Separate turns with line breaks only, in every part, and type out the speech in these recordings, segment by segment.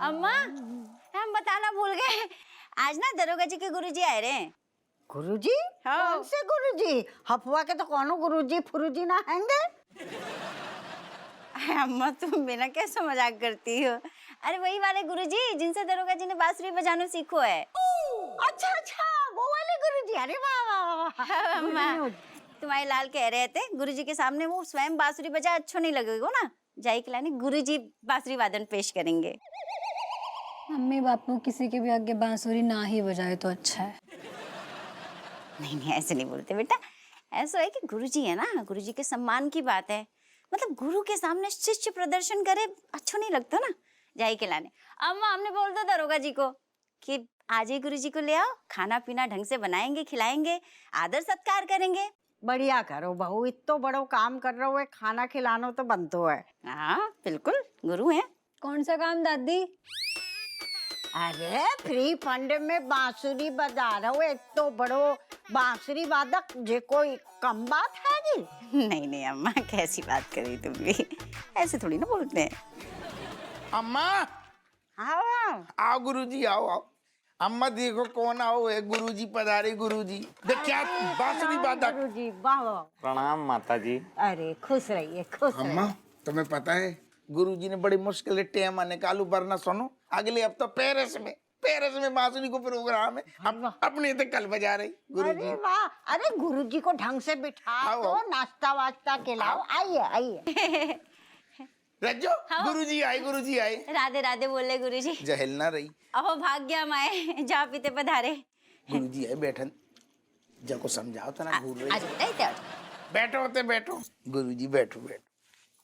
अम्मा हम बताना भूल गए, आज ना दरोगा जी के गुरुजी आए रहे हैं।
गुरुजी? कौन से गुरुजी? हफवा के तो कोनो गुरुजी फुरुजी ना हैंगे।
अम्मा तुम बिना कैसे मजाक करती हो? अरे वही वाले गुरुजी जिनसे दरोगा जी ने बांसुरी बजाना सीखो है।
अच्छा अच्छा, वो वाले गुरुजी। अरे वाह वाह वाह।
अम्मा तुम्हारे लाल कह रहे थे गुरुजी के सामने वो स्वयं बांसुरी बजा अच्छो नहीं लगेगा ना, जाई के लाने गुरुजी बांसुरी वादन पेश करेंगे।
मम्मी बापू किसी के भी आगे बांसुरी ना ही बजाए तो अच्छा है।
नहीं नहीं ऐसे नहीं बोलते बेटा, ऐसा है कि गुरुजी है ना, गुरुजी के सम्मान की बात है। मतलब गुरु के सामने शिष्य प्रदर्शन करे अच्छा नहीं लगता ना, जाई के लाने। अम्मा हमने बोल दो दरोगा जी को कि आज ही गुरुजी को ले आओ, खाना पीना ढंग से बनाएंगे, खिलाएंगे, आदर सत्कार करेंगे।
बढ़िया करो बहू, इतो बड़ो काम कर रहे हो, खाना खिलानो तो बनतो है।
हाँ बिल्कुल, गुरु हैं।
कौन सा काम दादी?
अरे फ्री फंड में बांसुरी बजा रहे हो, इतो बड़ो बांसुरी वादक जे कोई कम बात है जी?
नहीं नहीं अम्मा कैसी बात करी तुम भी, ऐसे थोड़ी ना बोलते हैं।
अम्मा
हाँ
आओ गुरुजी आओ आओ। अम्मा देखो कौन आओ है, गुरुजी पधारे। गुरुजी देख क्या बांसुरी वादक।
गुरुजी वाह वाह।
प्रणाम माता जी।
अरे खुश रहिए खुश रहिए।
अम्मा तुम्हें पता है गुरुजी ने बड़ी मुश्किल से टेम निकालू, वरना सुनो अगले हफ्ते पेरिस में बांसुरी को प्रोग्राम है, अपने तो कल बजा रही गुरुजी।
अरे वाह, अरे गुरुजी को ढंग से बिठा दो, नाश्ता वास्ता खिलाओ। आइए आइए।
रज्जो गुरुजी आए।
राधे राधे बोले गुरुजी।
जहल ना रही।
अहो भाग्य माए जा पीते पधारे।
गुरुजी आए बैठन, जको समझाओ तो ना भूल रही। बैठो गुरुजी बैठो।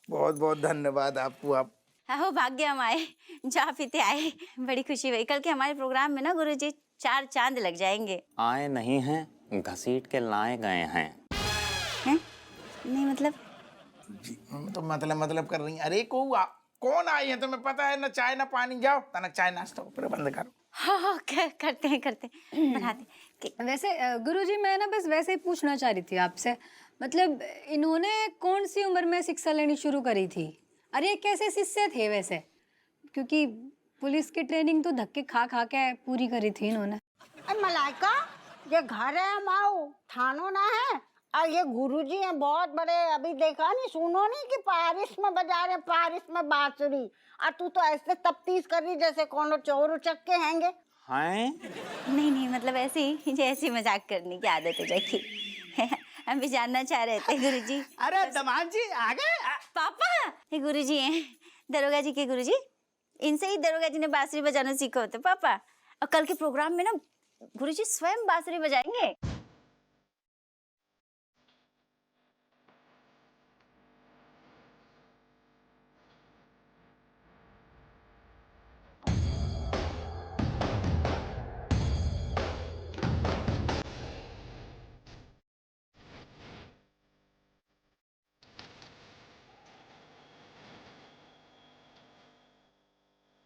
बहुत बहुत धन्यवाद आपको। आप
अहो भाग्य माए जा पीते आए, बड़ी खुशी हुई। कल के हमारे प्रोग्राम में ना गुरुजी 4 चांद लग जाएंगे।
आए नहीं हैं, घसीट के लाए गए हैं।
हैं? नहीं मतलब
जी तो मतलब कर रही हैं। अरे कौन आई है तुम्हें पता है ना? चाय ना पानी, जाओ ना चाय नाश्ता प्रबंध करो।
हाँ करते हैं बनाते।
वैसे गुरुजी मैं ना बस वैसे ही पूछना चाह रही थी आपसे, मतलब इन्होंने कौन सी उम्र में शिक्षा लेनी शुरू करी थी? अरे ये कैसे शिष्य थे वैसे? क्योंकि पुलिस की ट्रेनिंग तो धक्के खा खा के पूरी करी थी इन्होंने।
मलाइका ये घर है हमाओ, थानो ना है। और ये गुरुजी हैं बहुत बड़े, अभी देखा नहीं सुनो नहीं कि पारिस में बजा रहे, पारिस में बांसुरी। और तू तो ऐसे तफ्तीश कर रही जैसे कौन चोर उचक के हैंगे।
हैं?
नहीं मतलब ऐसे ही जैसे मजाक करने की आदत है जाकी। हम भी जानना चाह रहे थे गुरुजी।
अरे दमाद जी आ गए।
पापा ये गुरुजी हैं, दरोगा जी के गुरुजी। इनसे ही दरोगा जी ने बांसुरी बजाना सीखा होता पापा। और कल के प्रोग्राम में ना गुरुजी स्वयं बांसुरी बजाएंगे।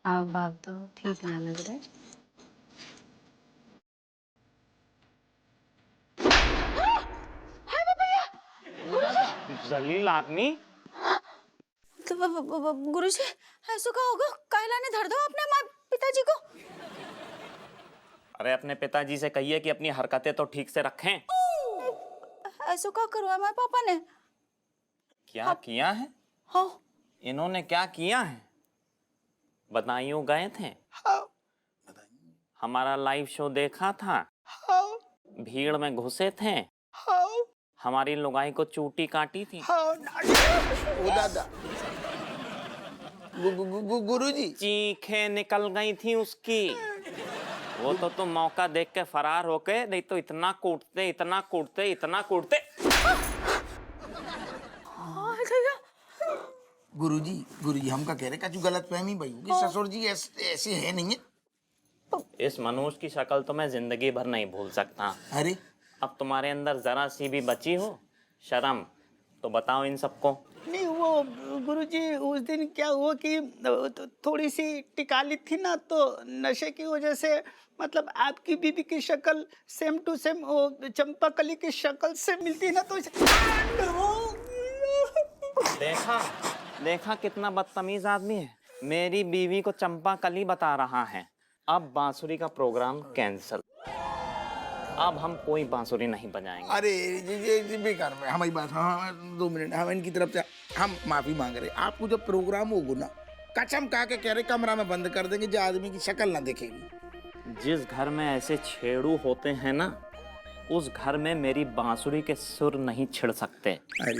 आप बात तो ठीक ना लग रहा है।
जलील आदमी।
तो गुरुजी ऐसा क्या होगा? कायला ने धर दो अपने माँ पिताजी को।
अरे अपने पिताजी से कहिए कि अपनी हरकतें तो ठीक से रखें।
ऐसा क्या करो हमारे पापा ने?
क्या किया है?
हाँ
इन्होंने क्या किया है? बदायूं गए थे, हमारा लाइव शो देखा था, भीड़ में घुसे थे, हमारी लुगाई को चूटी काटी थी।
गुरुजी
चीखें निकल गई थी उसकी। वो तो तुम मौका देख के फरार होके, नहीं तो इतना कूटते।
गुरुजी हम का कह रहे का गलत फहमी भाई होगी। ससुर जी ऐसे है नहीं है।
इस मनुष्य की शक्ल तो मैं जिंदगी भर नहीं भूल सकता।
अरे
अब तुम्हारे अंदर जरा सी भी बची हो शर्म तो बताओ इन सबको।
नहीं वो गुरुजी उस दिन क्या हुआ कि थोड़ी सी टिकाली थी ना, तो नशे की वजह से मतलब आपकी बीबी की शक्ल सेम टू सेम वो चंपाकली की शक्ल से मिलती ना, तो
देखा कितना बदतमीज आदमी है। मेरी बीवी को चंपा कल ही बता रहा है, अब बांसुरी का प्रोग्राम कैंसिल। अब हम कोई बांसुरी नहीं बजाएंगे।
अरे ये बेकार में हमारी बात। हाँ 2 मिनट, हम इनकी तरफ से हम माफी मांग रहे। आपको जब प्रोग्राम होगा ना, कसम खा के कह रहे कमरा में बंद कर देंगे, जो आदमी की शक्ल ना देखेगी।
जिस घर में ऐसे छेड़ू होते हैं ना, उस घर में मेरी बांसुरी के सुर नहीं छिड़ सकते।
अरे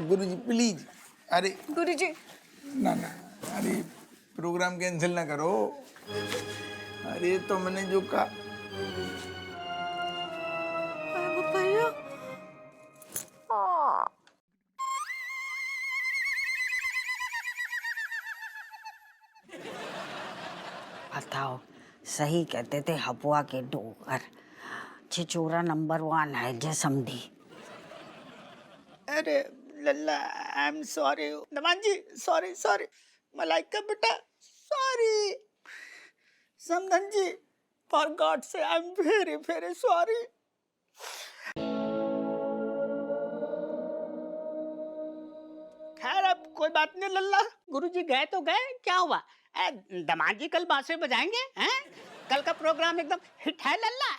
गुरुजी प्लीज, अरे
गुरुजी
ना ना, अरे प्रोग्राम कैंसिल ना करो। अरे तो मैंने जो कहा।
बताओ, सही कहते थे हपुआ के डोगर, छिचोरा नंबर 1 है जे समझी।
अरे लल्ला, I am sorry. Naman ji sorry sorry. Malaika बेटा सॉरी। समधन जी फॉर गॉड से I am very very sorry. खैर अब कोई बात नहीं लल्ला, गुरुजी गए तो गए, क्या हुआ। दमाद जी कल बांसुरी बजाएंगे हैं? कल का प्रोग्राम एकदम हिट है लल्ला।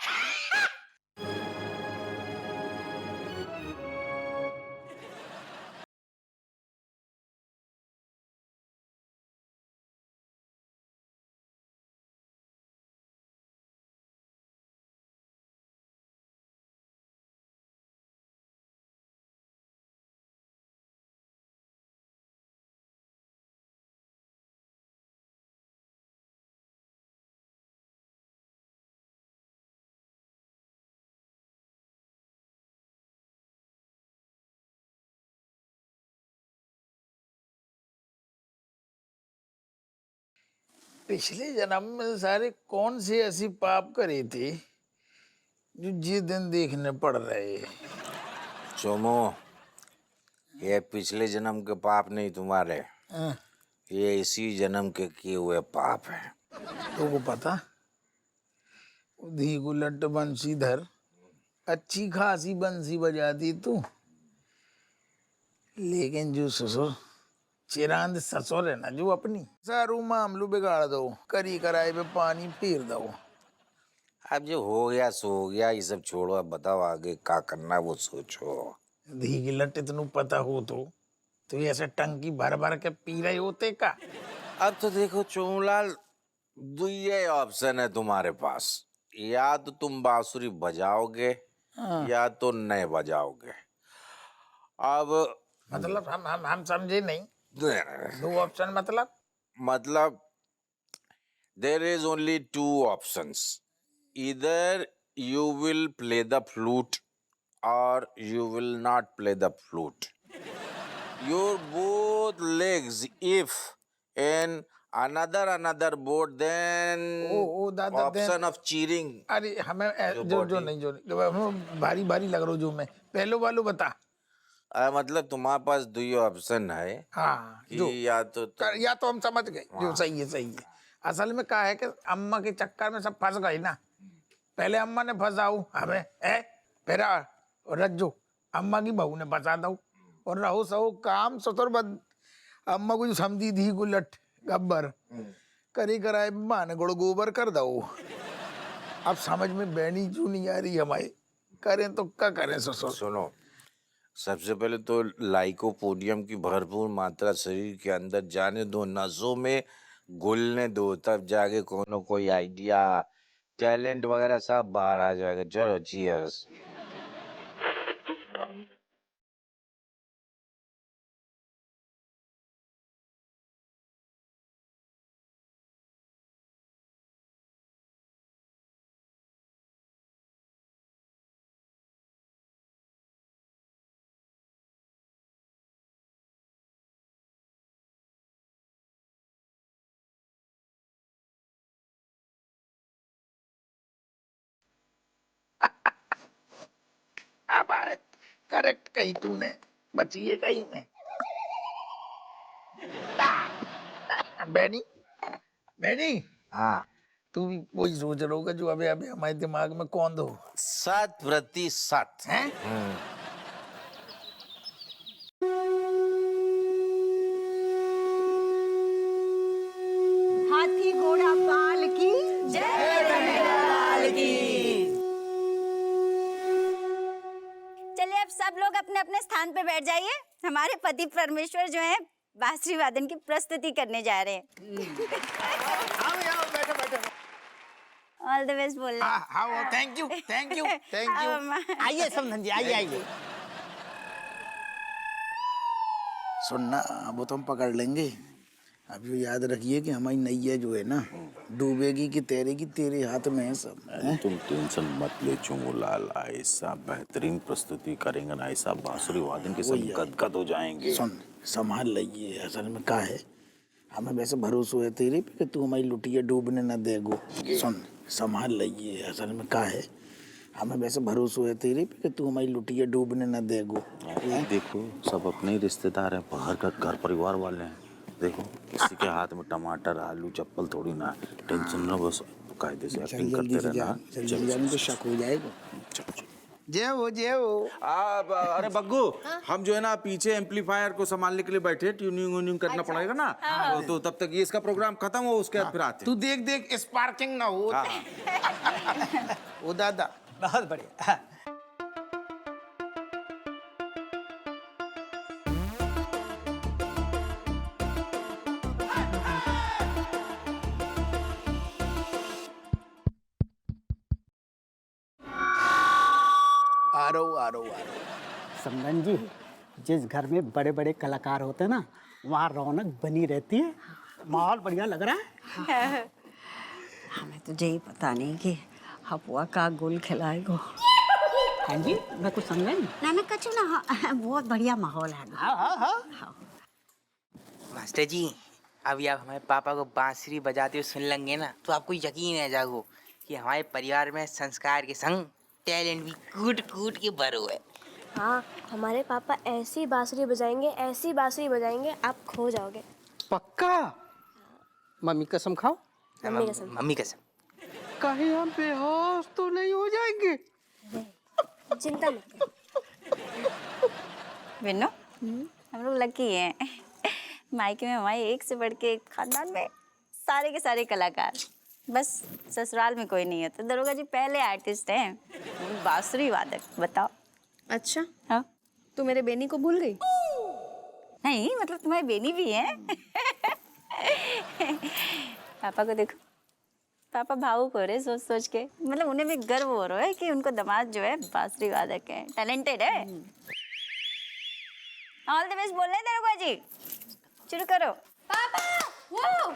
पिछले जन्म में सारे कौन से ऐसी पाप करे थे जो ये दिन देखने पड़ रहे।
चोमो, ये पिछले जन्म के पाप नहीं तुम्हारे, ये इसी जन्म के किए हुए पाप है।
तो को पता, धी गुलट बंशीधर अच्छी खासी बंसी बजाती तू, लेकिन जो ससुर चिरांद ससुर है ना, जो अपनी सारू मामलू बिगाड़ दो, करी कराए पे पानी फेर दो।
अब जो हो गया सो हो गया, ये सब छोड़ो। अब बताओ आगे क्या करना है वो सोचो।
धी गिलट इतनू पता हो तो ये ऐसे टंकी भर भर के पी रहे होते का।
अब तो देखो चोमलाल, दो ये ऑप्शन है तुम्हारे पास, या तो तुम बांसुरी बजाओगे या तो नहीं बजाओगे। अब
मतलब हम समझे नहीं। 2 ऑप्शन
मतलब there is only 2 options. Either you will play the flute or you will not play the flute. Your both legs, if in another boat, then
दादा
option of cheering.
अरे हमें जो नहीं हमें भारी भारी लग रहा जो मैं पहलो वालो बता।
मतलब तुम्हारे पास 2 ऑप्शन है।
हाँ
कि
जो
या तो
हम समझ गए, जो सही है। असल में क्या है कि अम्मा के चक्कर में सब फंस गई ना। पहले अम्मा ने फंसाऊ हमें, फिर रज्जो अम्मा की बहू ने फंसा दो, और रहो सहो काम ससुर बद। अम्मा को जो समझी थी गुलट गब्बर करी कराए मान गुड़ गोबर कर दो। अब समझ में बैनी क्यों नहीं आ रही हमारे, करें तो क्या करें ससुर।
सुनो, सबसे पहले तो लाइकोपोडियम की भरपूर मात्रा शरीर के अंदर जाने दो, नसों में घुलने दो, तब जाके कोई आइडिया, टैलेंट वगैरह सब बाहर आ जाएगा। चलो चीयर्स।
अब करेक्ट कही तूने, बचिए कहीं में। बैनी
हाँ,
तू भी वही सोच रहा होगा जो अबे अबे हमारे दिमाग में कौन दो
100%
हैं।
स्थान पे बैठ जाइए। हमारे पति परमेश्वर जो है बांसुरी वादन की प्रस्तुति करने जा रहे हैं। ऑल द बेस्ट बोल रहे हैं।
हाँ thank you thank you thank
अब
यू।
अम्मा।
आइए समधन जी, आइए आइए।
सुनना, वो तो हम पकड़ लेंगे। अब ये याद रखिए कि हमारी नैया जो है ना, डूबेगी कि तैरेगी तेरे हाथ में है सब। हैं?
तुम टेंशन मत ले चुंगूलाल, ऐसा बेहतरीन प्रस्तुति करेंगे ना, ऐसा बांसुरी वादन के सब गदगद हो जाएंगे।
सुन, संभाल लइए। असल में का है, हमें वैसे भरोसा है तेरे पे कि तू हमारी लुटिया डूबने न देगो। सुन, संभाल लइए। असल में का है, हमें वैसे भरोसा है तेरे पे कि तू हमारी लुटिया डूबने न देगो।
अरे देखो, सब अपने ही रिश्तेदार हैं, बाहर का घर परिवार वाले हैं। देखो, किसी के हाथ में टमाटर आलू चप्पल थोड़ी ना है। टेंशन ना, बस कायदे से एक्टिंग करते रहना।
जल्दी जाने तो शक हो जाएगा।
जय हो जय हो।
अरे बग्गू, हम जो है ना पीछे एम्पलीफायर को संभालने के लिए बैठे, ट्यूनिंग व्यूनिंग करना पड़ेगा ना। तो तब तक ये इसका प्रोग्राम खत्म हो, उसके बाद फिर आते।
तू देख देख स्पार्किंग ना हो।
ओ दादा, बहुत बढ़िया।
आ रहा हूँ।
समधन जी, जिस घर में बड़े बड़े कलाकार होते हैं ना, वहाँ रौनक बनी रहती है। माहौल बढ़िया लग रहा है।
हमें तो यही पता नहीं कि हपुआ का गुल खिलाएगो।
हाँ जी, मैं कुछ समझा नहीं।
ना कछु ना, बहुत बढ़िया माहौल है।
हाँ।
मास्टर जी, अभी आप हमारे पापा को बांसुरी बजाते हुए सुन लेंगे ना, तो आपको यकीन है जागो कि हमारे परिवार में संस्कार के संग टैलेंट भी कूट कूट के भरो है।
हाँ, हमारे पापा ऐसी बांसुरी बजाएंगे आप खो जाओगे।
पक्का? मम्मी कसम खाओ।
मम्मी कसम।
मम्मी कसम।
कहीं हम बेहोश तो नहीं हो जाएंगे?
चिंता मत कर।
बिन्नो, हम लोग लकी हैं। मायके में हमारे एक से बढ़ के एक, खानदान में सारे के सारे कलाकार। बस ससुराल में कोई नहीं है। तो दरोगा जी पहले आर्टिस्ट हैं, वो बांसुरी वादक। बताओ।
अच्छा,
हाँ,
तू मेरे बेनी को भूल गई?
नहीं, मतलब तुम्हारी बेनी भी है। पापा को देखो, पापा भावुक हो रहे सोच सोच के। मतलब उन्हें भी गर्व हो रहा है कि उनको दामाद जो है बांसुरी वादक है, टैलेंटेड है। ऑल द बेस्ट बोल रहे हैं दरोगा जी। शुरू करो। पापा वो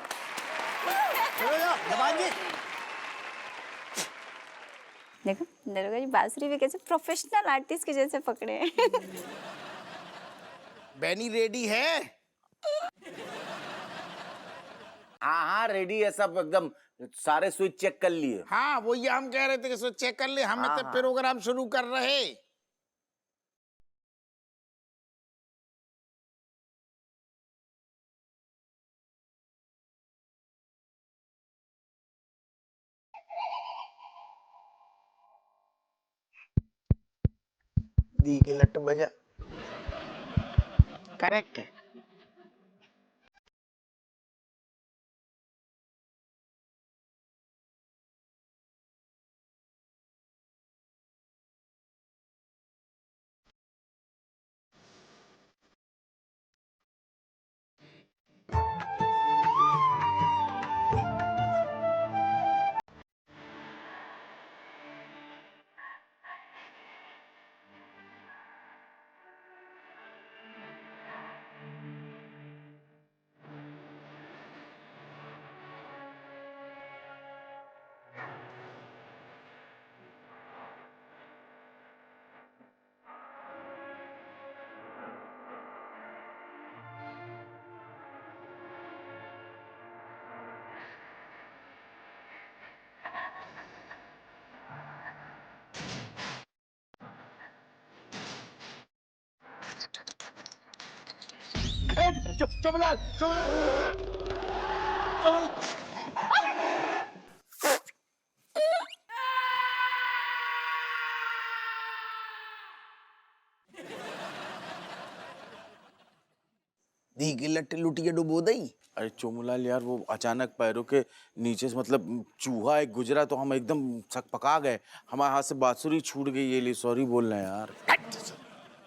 देखो, दरोगा जी बांसुरी भी कैसे प्रोफेशनल आर्टिस्ट के जैसे पकड़े हैं।
बैनी रेडी है?
हाँ रेडी है सब एकदम, सारे स्विच चेक कर लिए।
हाँ, वो ये हम कह रहे थे कि सो चेक कर ले, हमें तो प्रोग्राम शुरू कर रहे।
दी के लट बजा। करेक्ट है।
दी की लट लुटिया डुबो दई।
अरे चोमूलाल यार, वो अचानक पैरों के नीचे से मतलब चूहा एक गुजरा तो हम एकदम छक पका गए। हमारे हाथ से बांसुरी छूट गई। ये लिए सॉरी बोल रहे हैं यार।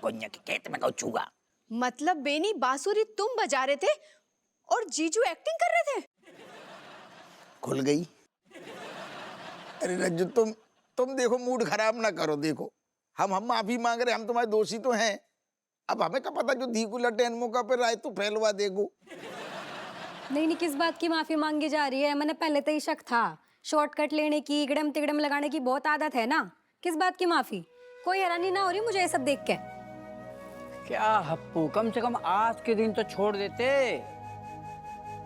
कोन्या के खेत में गौचूगा।
मतलब बेनी बांसुरी तुम बजा रहे थे और जीजू एक्टिंग कर रहे थे?
खुल गई। अरे रज्जू तुम देखो, मूड खराब ना करो। देखो हम माफी मांग रहे, हम तुम्हारे दोषी तो हैं। अब हमें क्या पता जो धी को लटेन मौका पर राय तो फैलवा देगो।
नहीं, किस बात की माफी मांगी जा रही है? मैंने पहले तो ही शक था। शॉर्टकट लेने की, इगड़म तिगड़म लगाने की बहुत आदत है ना। किस बात की माफी? कोई हैरानी ना हो रही मुझे ये सब देख के।
क्या हप्पू, कम से कम आज के दिन तो छोड़ देते।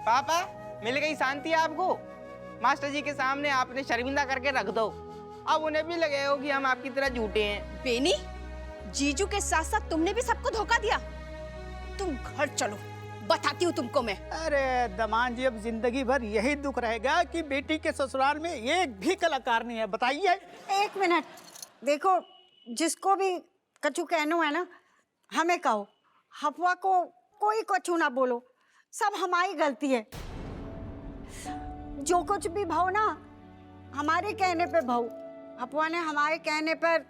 पापा मिल गई शांति आपको? मास्टर जी के सामने आपने शर्मिंदा करके रख दो। अब उन्हें भी लगे हो कि हम आपकी तरह झूठे हैं।
बेनी, जीजू के साथ साथ तुमने भी सबको धोखा दिया। तुम घर चलो, बताती हूँ तुमको मैं।
अरे दमान जी, अब जिंदगी भर यही दुख रहेगा कि बेटी के ससुराल में एक भी कलाकार नहीं है। बताइए।
एक मिनट, देखो जिसको भी कछु कहना है ना, हमें कहो। हफवा को कोई कछु ना बोलो, सब हमारी गलती है। जो कुछ भी भाव ना हमारे कहने पे भाव। हफवा ने हमारे कहने पर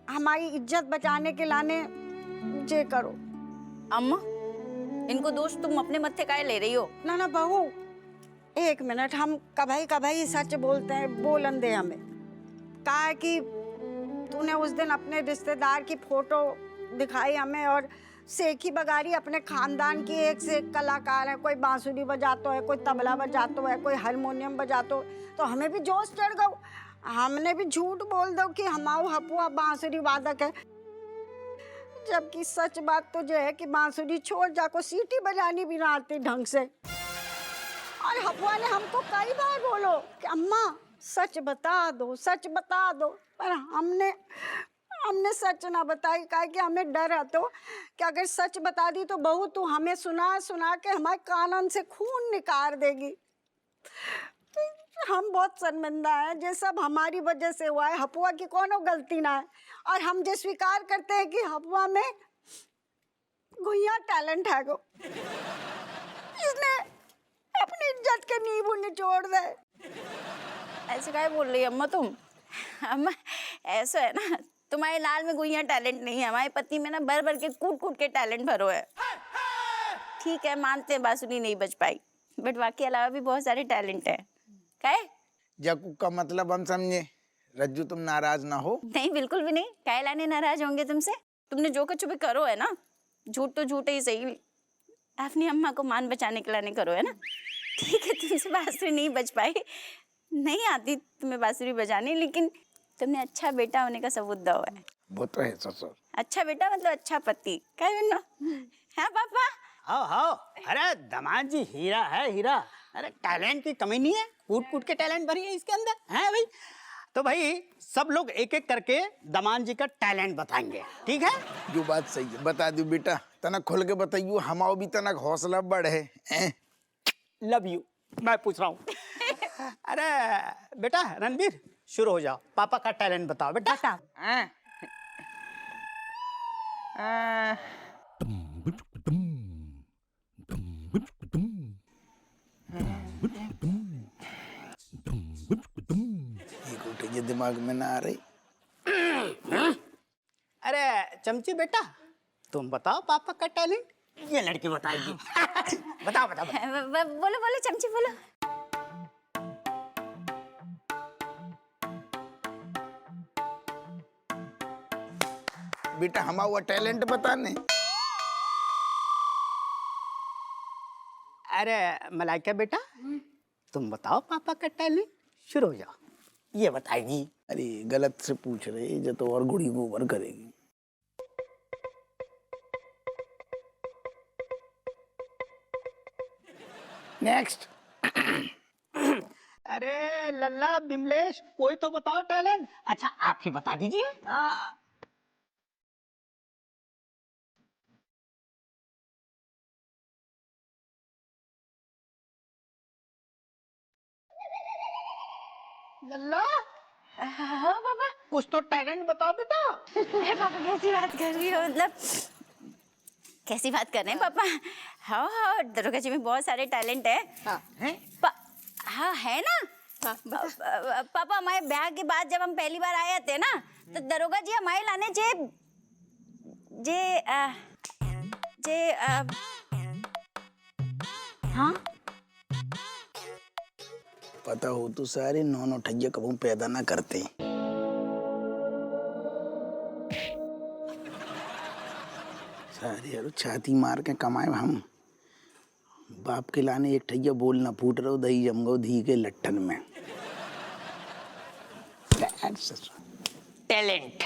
हमारी इज्जत बचाने के लाने जे करो।
अम्मा, इनको दोष तुम अपने मत्थे काहे ले रही हो?
ना बहू, एक मिनट, हम कभी सच बोलते हैं, बोलन दे हमें। कहा है कि तूने उस दिन अपने रिश्तेदार की फोटो दिखाई हमें, और सेखी बगारी अपने खानदान की एक से एक कलाकार है। कोई बांसुरी बजाता है, कोई तबला बजाता है, कोई हारमोनियम बजाता है। तो हमें भी जोश चढ़ गया। हमने भी झूठ बोल दो कि हमाऊ हपुआ बांसुरी वादक है, जबकि सच बात तो जो है कि बांसुरी छोड़ जाको सीटी बजानी भी ना आती ढंग से। और हपुआ ने हमको कई बार बोलो कि अम्मा सच बता दो, सच बता दो, पर हमने सच ना बताई। काहे कि हमें डर है तो कि अगर सच बता दी तो बहू तू हमें सुना के हमारे कानन से खून निकाल देगी। हम बहुत शर्मिंदा हैं, ये सब हमारी वजह से हुआ है। हपुआ की कोनो गलती ना है। और हम जो स्वीकार करते हैं कि हपुआ में गुइया टैलेंट है गो, इसने अपनी इज्जत के नींबू निचोड़ दे।
ऐसे काहे बोल रही है अम्मा तुम? अम्मा ऐसा है ना, तुम्हारे लाल में गुइया टैलेंट नहीं है, हमारे पति में ना भर भर के कूट के टैलेंट भरो है। ठीक है, मानते हैं बांसुरी नहीं बज पाई, बट बाकी अलावा भी बहुत सारे टैलेंट है। काहे?
जकू का मतलब हम समझे। रज्जू तुम नाराज ना हो।
नहीं, बिल्कुल भी नहीं। काहे लाने नाराज होंगे तुमसे? तुमने जो कुछ भी करो है ना, झूठ तो झूठ ही सही, अपनी अम्मा को मान बचाने के लाने करो है ना। ठीक है, तुमसे बांसुरी नहीं बज पाई, नहीं आती तुम्हें बांसुरी बजाने, लेकिन तुमने अच्छा बेटा होने का सबूत दो है।
वो तो है ससुर।
अच्छा बेटा मतलब अच्छा पति। कहे ना? हाँ पापा।
हाँ, अरे दमाद जी हीरा है, हीरा। अरे टैलेंट की कमी नहीं है, कूट के टैलेंट भरी है इसके अंदर, है भाई। तो भाई सब लोग एक एक करके दमान जी का टैलेंट बताएंगे, ठीक है?
जो बात सही है बता दू बेटा, तना खुल के बताइयो, हमाओ भी तना हौसला बढ़े।
Love you. मैं पूछ रहा हूँ। अरे बेटा रणबीर, शुरू हो जाओ। पापा का टैलेंट बताओ बेटा।
ये दिमाग में ना आ रही।
अरे चमची बेटा, तुम बताओ पापा का टैलेंट। ये लड़की बताएगी। बताओ।
बोलो चमची बोलो।
बेटा हमारा टैलेंट बताने।
अरे मलाइका बेटा, तुम बताओ पापा का टैलेंट। शुरू हो जाओ। ये बताएगी।
अरे गलत से पूछ रहे, जो तो और गुड़ी गोबर करेगी। नेक्स्ट।
अरे लल्ला बिमलेश, कोई तो बताओ टैलेंट। अच्छा आप ही बता दीजिए। लल्ला।
हाँ पापा।
कुछ तो टैलेंट बताओ बेटा।
पापा कैसी बात कर रही हो? मतलब कैसी बात कर रहे हैं पापा? हाँ, दरोगा जी में बहुत सारे टैलेंट है। हाँ है ना। पापा हमारे ब्याह के बाद जब हम पहली बार आए थे ना, तो दरोगा जी हमारे लाने जे जे
हाँ
पता हो तो सारे नौ ठैया कबू पैदा ना करते। सारे यार छाती मार के कमाए हम, बाप के लाने एक ठैया बोल ना फूट रहो दही जम गो धी के लट्ठन में।
टैलेंट